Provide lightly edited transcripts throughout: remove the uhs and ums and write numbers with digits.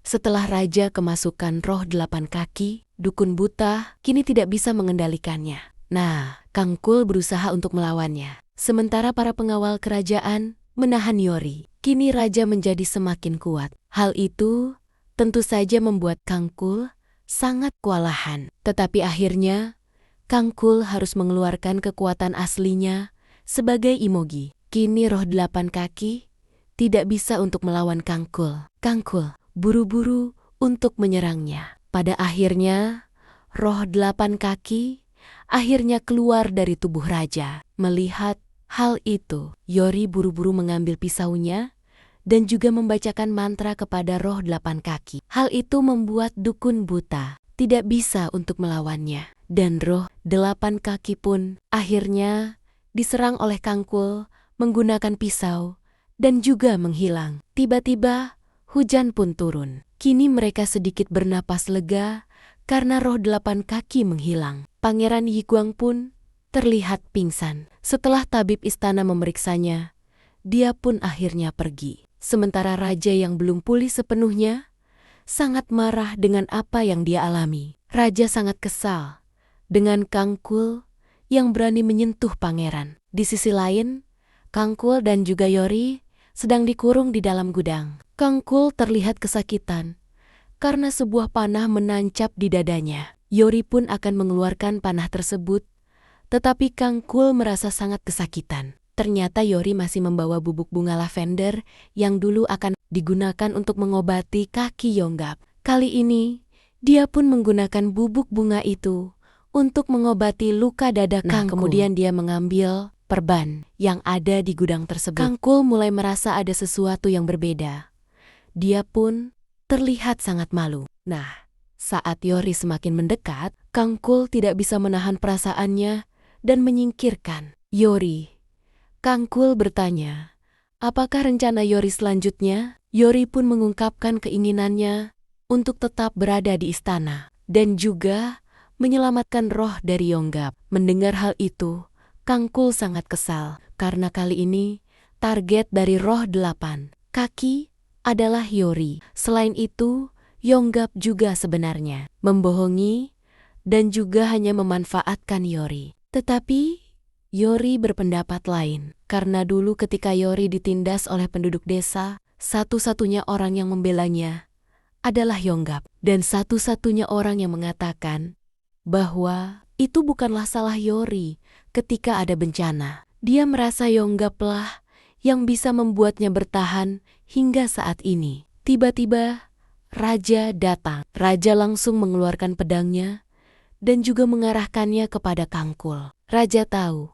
Setelah raja kemasukan roh 8 kaki, dukun buta kini tidak bisa mengendalikannya. Nah, Kangkul berusaha untuk melawannya. Sementara para pengawal kerajaan menahan Yori. Kini raja menjadi semakin kuat. Hal itu tentu saja membuat Kangkul sangat kewalahan. Tetapi akhirnya, Kangkul harus mengeluarkan kekuatan aslinya sebagai Imogi. Kini roh 8 kaki tidak bisa untuk melawan Kangkul. Kangkul buru-buru untuk menyerangnya. Pada akhirnya, roh 8 kaki akhirnya keluar dari tubuh raja. Melihat hal itu, Yori buru-buru mengambil pisaunya dan juga membacakan mantra kepada roh 8 kaki. Hal itu membuat dukun buta tidak bisa untuk melawannya. Dan roh 8 kaki pun akhirnya diserang oleh Kangkul menggunakan pisau dan juga menghilang. Tiba-tiba hujan pun turun. Kini mereka sedikit bernapas lega karena roh 8 kaki menghilang. Pangeran Yiguang pun terlihat pingsan. Setelah tabib istana memeriksanya, dia pun akhirnya pergi. Sementara raja yang belum pulih sepenuhnya sangat marah dengan apa yang dia alami. Raja sangat kesal dengan Kangkul yang berani menyentuh pangeran. Di sisi lain, Kangkul dan juga Yori sedang dikurung di dalam gudang. Kangkul terlihat kesakitan karena sebuah panah menancap di dadanya. Yori pun akan mengeluarkan panah tersebut, tetapi Kangkul merasa sangat kesakitan. Ternyata Yori masih membawa bubuk bunga lavender yang dulu akan digunakan untuk mengobati kaki Yonggap. Kali ini, dia pun menggunakan bubuk bunga itu untuk mengobati luka dada Kangkul. Kemudian dia mengambil perban yang ada di gudang tersebut. Kangkul mulai merasa ada sesuatu yang berbeda. Dia pun terlihat sangat malu. Nah, saat Yori semakin mendekat, Kangkul tidak bisa menahan perasaannya dan menyingkirkan Yori. Kangkul bertanya, apakah rencana Yori selanjutnya? Yori pun mengungkapkan keinginannya untuk tetap berada di istana dan juga menyelamatkan roh dari Yonggap. Mendengar hal itu, Kangkul sangat kesal karena kali ini target dari roh 8 kaki adalah Yori. Selain itu, Yonggap juga sebenarnya membohongi dan juga hanya memanfaatkan Yori. Tetapi Yori berpendapat lain, karena dulu ketika Yori ditindas oleh penduduk desa, satu-satunya orang yang membelanya adalah Yonggap. Dan satu-satunya orang yang mengatakan bahwa itu bukanlah salah Yori ketika ada bencana. Dia merasa Yonggaplah yang bisa membuatnya bertahan hingga saat ini. Tiba-tiba, raja datang. Raja langsung mengeluarkan pedangnya dan juga mengarahkannya kepada Kangkul. Raja tahu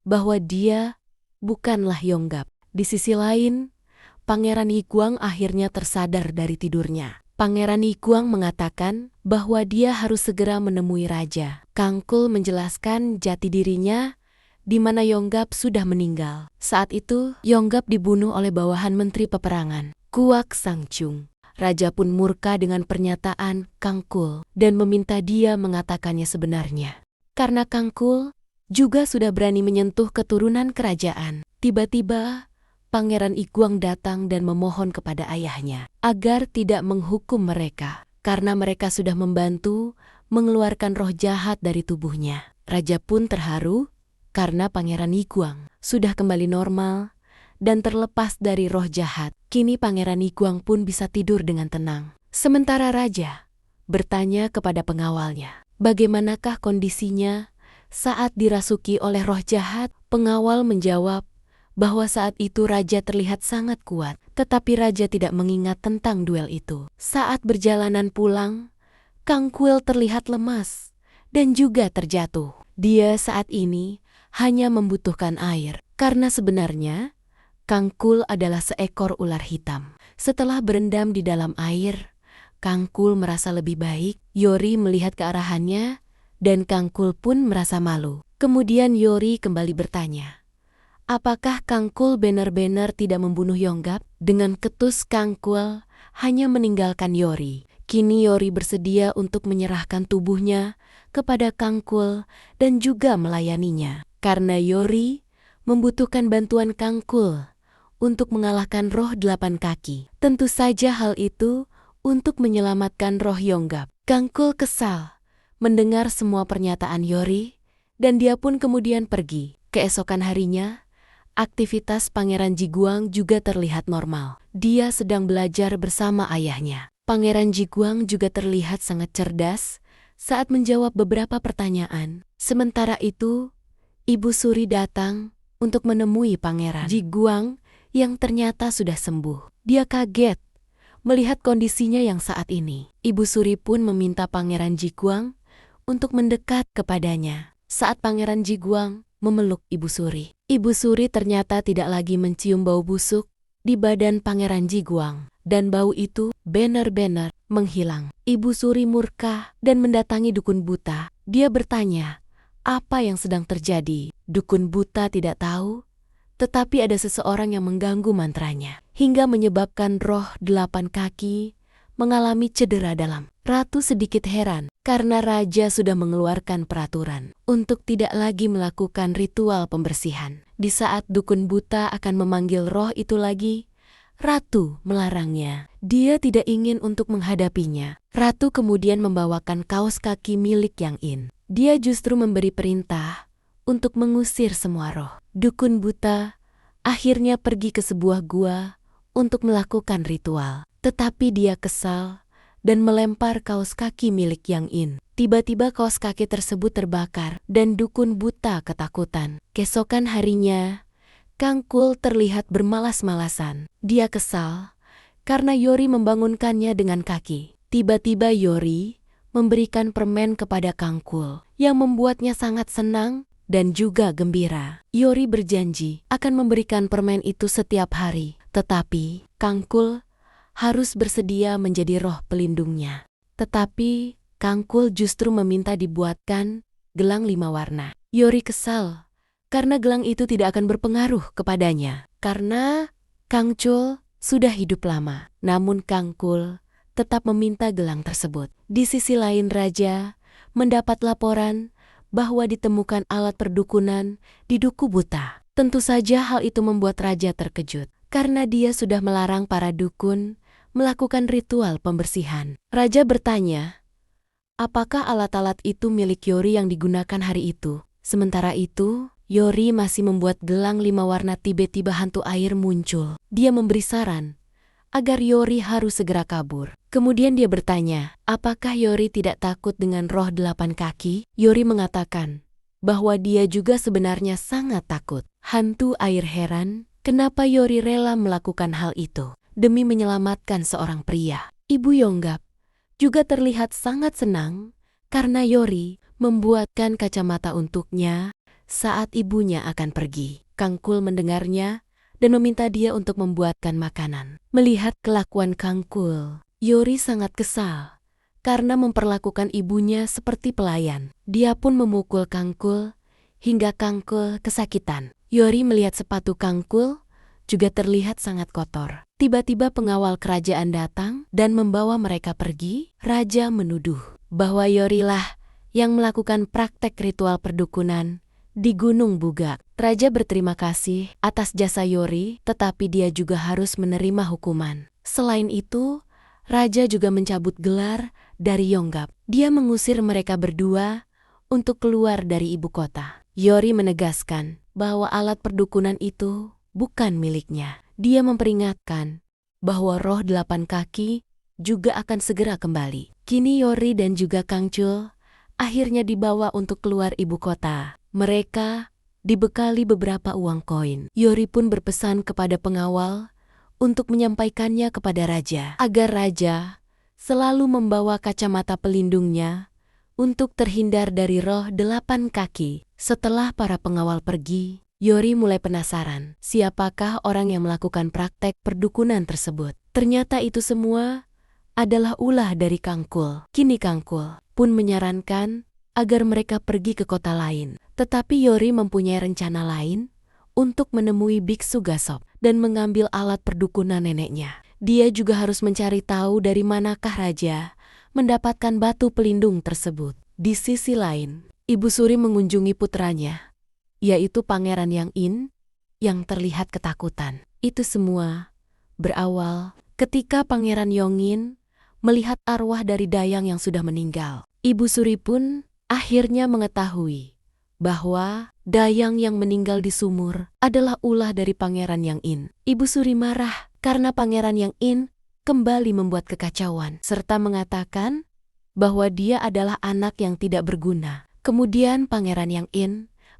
bahwa dia bukanlah Yonggap. Di sisi lain, Pangeran Yiguang akhirnya tersadar dari tidurnya. Pangeran Yiguang mengatakan bahwa dia harus segera menemui raja. Kangkul menjelaskan jati dirinya di mana Yonggap sudah meninggal. Saat itu, Yonggap dibunuh oleh bawahan menteri peperangan, Kuak Sangcung. Raja pun murka dengan pernyataan Kangkul dan meminta dia mengatakannya sebenarnya. Karena Kangkul juga sudah berani menyentuh keturunan kerajaan. Tiba-tiba, Pangeran Yiguang datang dan memohon kepada ayahnya agar tidak menghukum mereka karena mereka sudah membantu mengeluarkan roh jahat dari tubuhnya. Raja pun terharu karena Pangeran Yiguang sudah kembali normal dan terlepas dari roh jahat. Kini Pangeran Yiguang pun bisa tidur dengan tenang. Sementara raja bertanya kepada pengawalnya, bagaimanakah kondisinya saat dirasuki oleh roh jahat? Pengawal menjawab bahwa saat itu raja terlihat sangat kuat, tetapi raja tidak mengingat tentang duel itu. Saat berjalanan pulang, Kangkul terlihat lemas dan juga terjatuh. Dia saat ini hanya membutuhkan air, karena sebenarnya Kangkul adalah seekor ular hitam. Setelah berendam di dalam air, Kangkul merasa lebih baik. Yori melihat ke arahnya dan Kangkul pun merasa malu. Kemudian Yori kembali bertanya, apakah Kangkul benar-benar tidak membunuh Yonggap? Dengan ketus Kangkul hanya meninggalkan Yori. Kini Yori bersedia untuk menyerahkan tubuhnya kepada Kangkul dan juga melayaninya. Karena Yori membutuhkan bantuan Kangkul untuk mengalahkan roh 8 kaki. Tentu saja hal itu untuk menyelamatkan roh Yonggap. Kangkul kesal mendengar semua pernyataan Yori, dan dia pun kemudian pergi. Keesokan harinya, aktivitas Pangeran Jiguang juga terlihat normal. Dia sedang belajar bersama ayahnya. Pangeran Jiguang juga terlihat sangat cerdas saat menjawab beberapa pertanyaan. Sementara itu, Ibu Suri datang untuk menemui Pangeran Jiguang yang ternyata sudah sembuh. Dia kaget melihat kondisinya yang saat ini. Ibu Suri pun meminta Pangeran Jiguang untuk mendekat kepadanya. Saat Pangeran Jiguang memeluk Ibu Suri, Ibu Suri ternyata tidak lagi mencium bau busuk di badan Pangeran Jiguang, dan bau itu benar-benar menghilang. Ibu Suri murka dan mendatangi dukun buta. Dia bertanya, apa yang sedang terjadi? Dukun buta tidak tahu, tetapi ada seseorang yang mengganggu mantranya, hingga menyebabkan roh 8 kaki mengalami cedera dalam. Ratu sedikit heran, karena raja sudah mengeluarkan peraturan untuk tidak lagi melakukan ritual pembersihan. Di saat dukun buta akan memanggil roh itu lagi, Ratu melarangnya. Dia tidak ingin untuk menghadapinya. Ratu kemudian membawakan kaos kaki milik Yang In. Dia justru memberi perintah untuk mengusir semua roh. Dukun buta akhirnya pergi ke sebuah gua untuk melakukan ritual. Tetapi dia kesal dan melempar kaos kaki milik Yang In. Tiba-tiba kaos kaki tersebut terbakar dan dukun buta ketakutan. Keesokan harinya, Kangkul terlihat bermalas-malasan. Dia kesal karena Yori membangunkannya dengan kaki. Tiba-tiba Yori memberikan permen kepada Kangkul yang membuatnya sangat senang dan juga gembira. Yori berjanji akan memberikan permen itu setiap hari, tetapi Kangkul harus bersedia menjadi roh pelindungnya. Tetapi Kangkul justru meminta dibuatkan gelang 5 warna. Yori kesal karena gelang itu tidak akan berpengaruh kepadanya, karena Kangcul sudah hidup lama. Namun Kangkul tetap meminta gelang tersebut. Di sisi lain, raja mendapat laporan bahwa ditemukan alat perdukunan di Duku Buta. Tentu saja hal itu membuat raja terkejut, karena dia sudah melarang para dukun melakukan ritual pembersihan. Raja bertanya, apakah alat-alat itu milik Yori yang digunakan hari itu? Sementara itu, Yori masih membuat gelang 5 warna. Tiba-tiba hantu air muncul. Dia memberi saran agar Yori harus segera kabur. Kemudian dia bertanya, apakah Yori tidak takut dengan roh 8 kaki? Yori mengatakan bahwa dia juga sebenarnya sangat takut. Hantu air heran, kenapa Yori rela melakukan hal itu demi menyelamatkan seorang pria. Ibu Yonggap juga terlihat sangat senang karena Yori membuatkan kacamata untuknya saat ibunya akan pergi. Kangkul mendengarnya dan meminta dia untuk membuatkan makanan. Melihat kelakuan Kangkul, Yori sangat kesal karena memperlakukan ibunya seperti pelayan. Dia pun memukul Kangkul hingga Kangkul kesakitan. Yori melihat sepatu Kangkul juga terlihat sangat kotor. Tiba-tiba pengawal kerajaan datang dan membawa mereka pergi. Raja menuduh bahwa Yori lah yang melakukan praktek ritual perdukunan di Gunung Bugak. Raja berterima kasih atas jasa Yori, tetapi dia juga harus menerima hukuman. Selain itu, Raja juga mencabut gelar dari Yonggap. Dia mengusir mereka berdua untuk keluar dari ibu kota. Yori menegaskan bahwa alat perdukunan itu bukan miliknya. Dia memperingatkan bahwa roh 8 kaki juga akan segera kembali. Kini Yori dan juga Kangcul akhirnya dibawa untuk keluar ibu kota. Mereka dibekali beberapa uang koin. Yori pun berpesan kepada pengawal untuk menyampaikannya kepada raja, agar raja selalu membawa kacamata pelindungnya untuk terhindar dari roh 8 kaki. Setelah para pengawal pergi, Yori mulai penasaran siapakah orang yang melakukan praktek perdukunan tersebut. Ternyata itu semua adalah ulah dari Kangkul. Kini Kangkul pun menyarankan agar mereka pergi ke kota lain. Tetapi Yori mempunyai rencana lain untuk menemui Biksu Gasop dan mengambil alat perdukunan neneknya. Dia juga harus mencari tahu dari manakah raja mendapatkan batu pelindung tersebut. Di sisi lain, Ibu Suri mengunjungi putranya, yaitu Pangeran Yang In, yang terlihat ketakutan. Itu semua berawal ketika Pangeran Yongin melihat arwah dari Dayang yang sudah meninggal. Ibu Suri pun akhirnya mengetahui bahwa Dayang yang meninggal di sumur adalah ulah dari Pangeran Yang In. Ibu Suri marah karena Pangeran Yang In kembali membuat kekacauan, serta mengatakan bahwa dia adalah anak yang tidak berguna. Kemudian Pangeran Yang In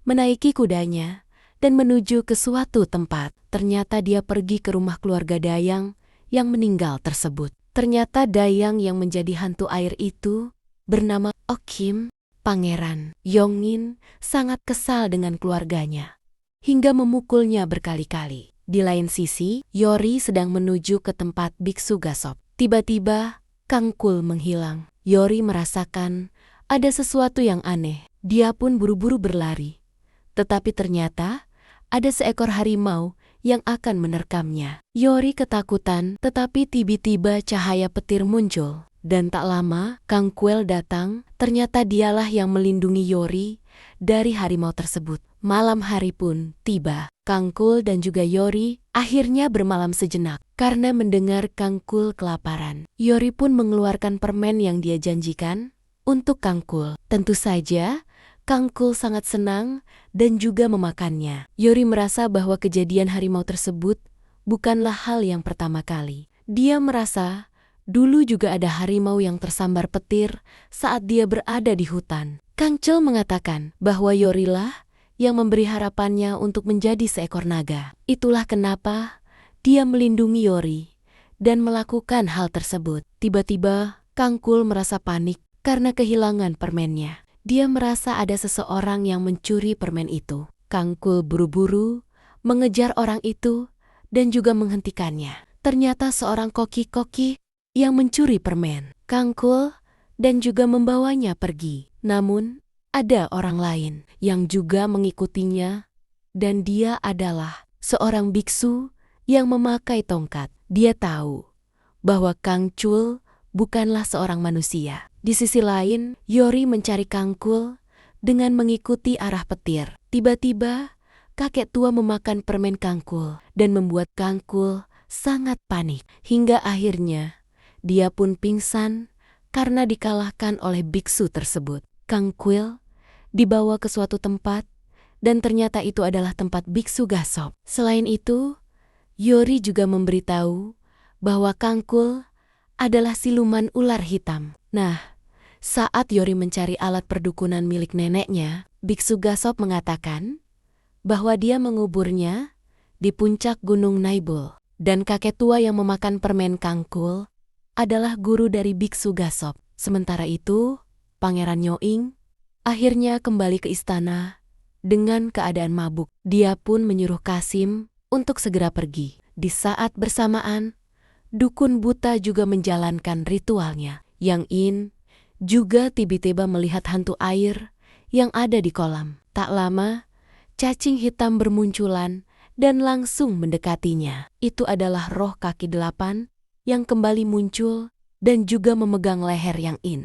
menaiki kudanya dan menuju ke suatu tempat. Ternyata dia pergi ke rumah keluarga Dayang yang meninggal tersebut. Ternyata Dayang yang menjadi hantu air itu bernama Okim. Pangeran Yongin sangat kesal dengan keluarganya, hingga memukulnya berkali-kali. Di lain sisi, Yori sedang menuju ke tempat Biksu Gasop. Tiba-tiba, Kangkul menghilang. Yori merasakan ada sesuatu yang aneh. Dia pun buru-buru berlari. Tetapi ternyata ada seekor harimau yang akan menerkamnya. Yori ketakutan, tetapi tiba-tiba cahaya petir muncul. Dan tak lama, Kangkul datang. Ternyata dialah yang melindungi Yori dari harimau tersebut. Malam hari pun tiba. Kangkul dan juga Yori akhirnya bermalam sejenak. Karena mendengar Kangkul kelaparan, Yori pun mengeluarkan permen yang dia janjikan untuk Kangkul. Tentu saja, Kangkul sangat senang dan juga memakannya. Yori merasa bahwa kejadian harimau tersebut bukanlah hal yang pertama kali. Dia merasa dulu juga ada harimau yang tersambar petir saat dia berada di hutan. Kangcel mengatakan bahwa Yorilah yang memberi harapannya untuk menjadi seekor naga. Itulah kenapa dia melindungi Yori dan melakukan hal tersebut. Tiba-tiba, Kangkul merasa panik karena kehilangan permennya. Dia merasa ada seseorang yang mencuri permen itu. Kangkul buru-buru mengejar orang itu dan juga menghentikannya. Ternyata seorang koki-koki yang mencuri permen. Kangkul dan juga membawanya pergi. Namun, ada orang lain yang juga mengikutinya, dan dia adalah seorang biksu yang memakai tongkat. Dia tahu bahwa Kangcul bukanlah seorang manusia. Di sisi lain, Yori mencari Kangkul dengan mengikuti arah petir. Tiba-tiba, kakek tua memakan permen Kangkul dan membuat Kangkul sangat panik. Hingga akhirnya, dia pun pingsan karena dikalahkan oleh biksu tersebut. Kangkul dibawa ke suatu tempat dan ternyata itu adalah tempat Biksu Gasop. Selain itu, Yori juga memberitahu bahwa Kangkul adalah siluman ular hitam. Nah, saat Yori mencari alat perdukunan milik neneknya, Biksu Gasop mengatakan bahwa dia menguburnya di puncak Gunung Naibul. Dan kakek tua yang memakan permen Kangkul adalah guru dari Biksu Gasop. Sementara itu, Pangeran Nyoing akhirnya kembali ke istana dengan keadaan mabuk. Dia pun menyuruh Kasim untuk segera pergi. Di saat bersamaan, dukun buta juga menjalankan ritualnya. Yang In juga tiba-tiba melihat hantu air yang ada di kolam. Tak lama, cacing hitam bermunculan dan langsung mendekatinya. Itu adalah roh kaki 8 yang kembali muncul dan juga memegang leher Yang In.